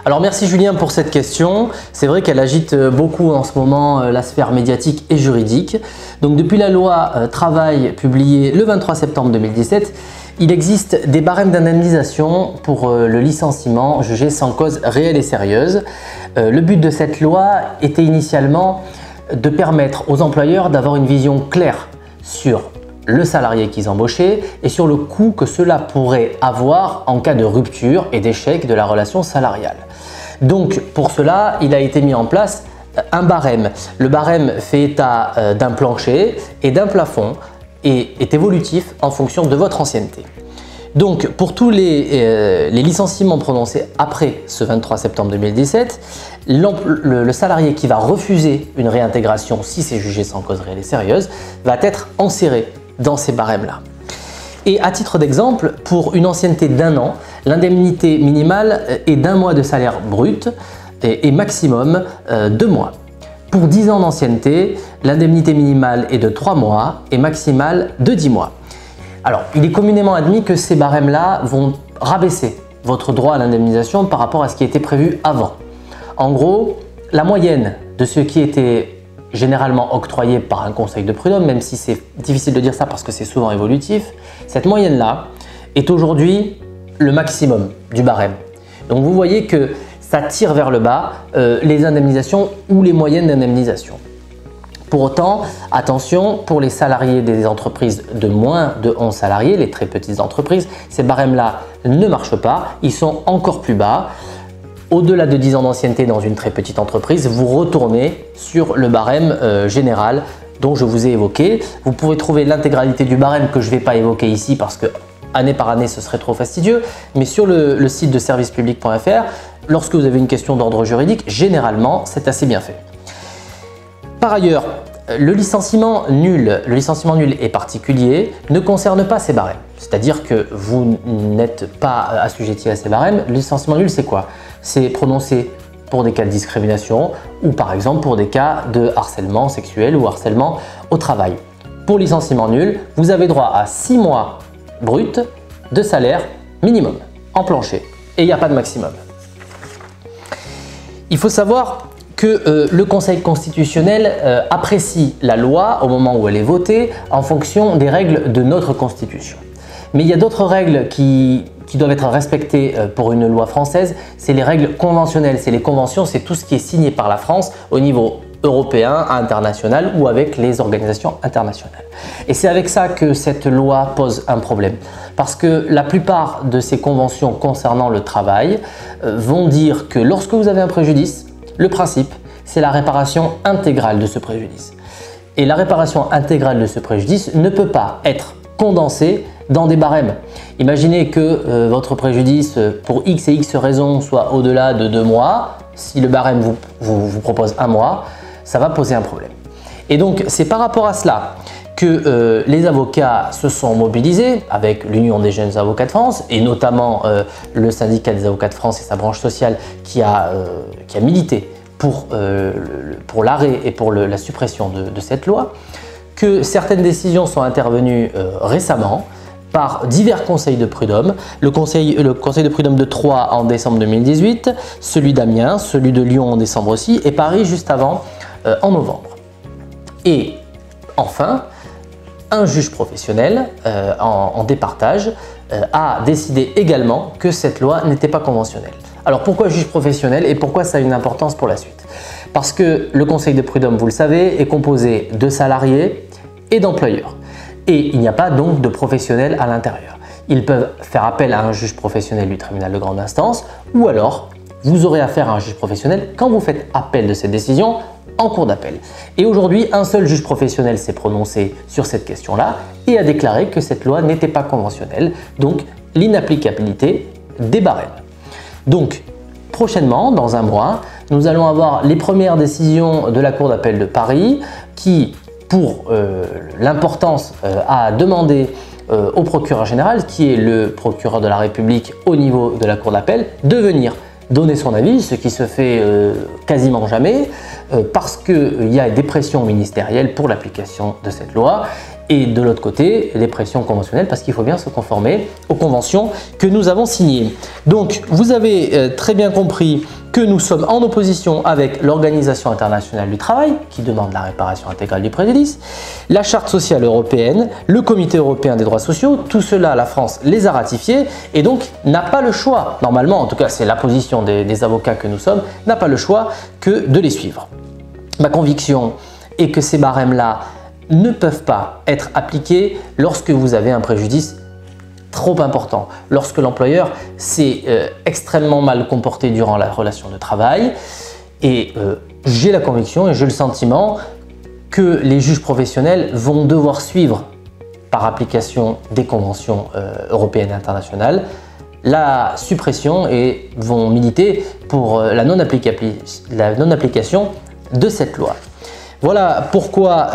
Alors merci Julien pour cette question. C'est vrai qu'elle agite beaucoup en ce moment la sphère médiatique et juridique. Donc depuis la loi travail publiée le 23 septembre 2017, il existe des barèmes d'indemnisation pour le licenciement jugé sans cause réelle et sérieuse. Le but de cette loi était initialement de permettre aux employeurs d'avoir une vision claire sur le salarié qu'ils embauchaient et sur le coût que cela pourrait avoir en cas de rupture et d'échec de la relation salariale. Donc pour cela, il a été mis en place un barème. Le barème fait état d'un plancher et d'un plafond et est évolutif en fonction de votre ancienneté. Donc pour tous les licenciements prononcés après ce 23 septembre 2017, le salarié qui va refuser une réintégration si c'est jugé sans cause réelle et sérieuse va être inséré dans ces barèmes-là. Et à titre d'exemple, pour une ancienneté d'1 an, l'indemnité minimale est d'1 mois de salaire brut et maximum 2 mois. Pour 10 ans d'ancienneté, l'indemnité minimale est de 3 mois et maximale de 10 mois. Alors, il est communément admis que ces barèmes-là vont rabaisser votre droit à l'indemnisation par rapport à ce qui était prévu avant. En gros, la moyenne de ce qui était généralement octroyé par un conseil de prud'homme, même si c'est difficile de dire ça parce que c'est souvent évolutif, cette moyenne-là est aujourd'hui le maximum du barème. Donc vous voyez que ça tire vers le bas les indemnisations ou les moyennes d'indemnisation. Pour autant, attention, pour les salariés des entreprises de moins de 11 salariés, les très petites entreprises, ces barèmes-là ne marchent pas, ils sont encore plus bas. Au-delà de 10 ans d'ancienneté dans une très petite entreprise, vous retournez sur le barème général dont je vous ai évoqué. Vous pouvez trouver l'intégralité du barème que je ne vais pas évoquer ici parce que année par année ce serait trop fastidieux, mais sur le site de servicepublic.fr, lorsque vous avez une question d'ordre juridique, généralement c'est assez bien fait. Par ailleurs, le licenciement nul et particulier ne concerne pas ces barèmes. C'est-à-dire que vous n'êtes pas assujetti à ces barèmes. Le licenciement nul, c'est quoi? C'est prononcé pour des cas de discrimination ou par exemple pour des cas de harcèlement sexuel ou harcèlement au travail. Pour licenciement nul, vous avez droit à 6 mois brut de salaire minimum en plancher et il n'y a pas de maximum. Il faut savoir que le Conseil constitutionnel apprécie la loi au moment où elle est votée en fonction des règles de notre Constitution. Mais il y a d'autres règles qui doivent être respectées pour une loi française, c'est les règles conventionnelles. C'est les conventions, c'est tout ce qui est signé par la France au niveau européen, international ou avec les organisations internationales. Et c'est avec ça que cette loi pose un problème. Parce que la plupart de ces conventions concernant le travail vont dire que lorsque vous avez un préjudice, le principe, c'est la réparation intégrale de ce préjudice. Et la réparation intégrale de ce préjudice ne peut pas être condensée dans des barèmes. Imaginez que votre préjudice pour X et X raisons soit au-delà de 2 mois. Si le barème vous propose 1 mois, ça va poser un problème. Et donc, c'est par rapport à cela que les avocats se sont mobilisés avec l'Union des jeunes avocats de France et notamment le syndicat des avocats de France et sa branche sociale qui a milité pour l'arrêt et pour la suppression de cette loi, que certaines décisions sont intervenues récemment par divers conseils de prud'homme, le conseil de prud'homme de Troyes en décembre 2018, celui d'Amiens, celui de Lyon en décembre aussi et Paris juste avant en novembre. Et enfin, un juge professionnel en départage a décidé également que cette loi n'était pas conventionnelle. Alors pourquoi juge professionnel et pourquoi ça a une importance pour la suite? Parce que le conseil de prud'homme, vous le savez, est composé de salariés et d'employeurs. Et il n'y a pas donc de professionnels à l'intérieur. Ils peuvent faire appel à un juge professionnel du tribunal de grande instance ou alors vous aurez affaire à un juge professionnel quand vous faites appel de cette décision en cour d'appel. Et aujourd'hui, un seul juge professionnel s'est prononcé sur cette question-là et a déclaré que cette loi n'était pas conventionnelle, donc l'inapplicabilité des barèmes. Donc, prochainement, dans 1 mois, nous allons avoir les premières décisions de la Cour d'appel de Paris qui, pour l'importance, a demandé au procureur général, qui est le procureur de la République au niveau de la Cour d'appel, de venir donner son avis, ce qui se fait quasiment jamais, parce qu'il y a des pressions ministérielles pour l'application de cette loi et de l'autre côté les pressions conventionnelles parce qu'il faut bien se conformer aux conventions que nous avons signées. Donc vous avez très bien compris que nous sommes en opposition avec l'Organisation internationale du travail qui demande la réparation intégrale du préjudice, la Charte sociale européenne, le Comité européen des droits sociaux, tout cela la France les a ratifiés et donc n'a pas le choix, normalement en tout cas c'est la position des avocats que nous sommes, n'a pas le choix que de les suivre. Ma conviction est que ces barèmes-là ne peuvent pas être appliqués lorsque vous avez un préjudice trop important, lorsque l'employeur s'est extrêmement mal comporté durant la relation de travail et j'ai la conviction et j'ai le sentiment que les juges professionnels vont devoir suivre par application des conventions européennes et internationales la suppression et vont militer pour la non-application de cette loi. Voilà pourquoi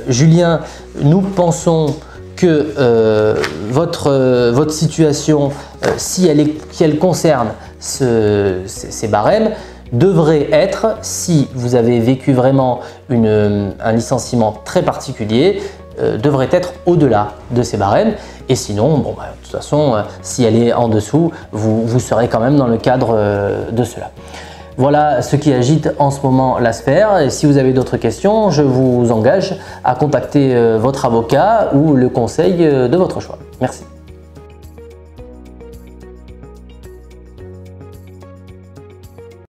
Julien, nous pensons que votre situation, si elle concerne ces barèmes, devrait être, si vous avez vécu vraiment un licenciement très particulier, devrait être au-delà de ces barèmes. Et sinon, bon, de toute façon, si elle est en dessous, vous serez quand même dans le cadre de cela. Voilà ce qui agite en ce moment la sphère. Et si vous avez d'autres questions, je vous engage à contacter votre avocat ou le conseil de votre choix. Merci.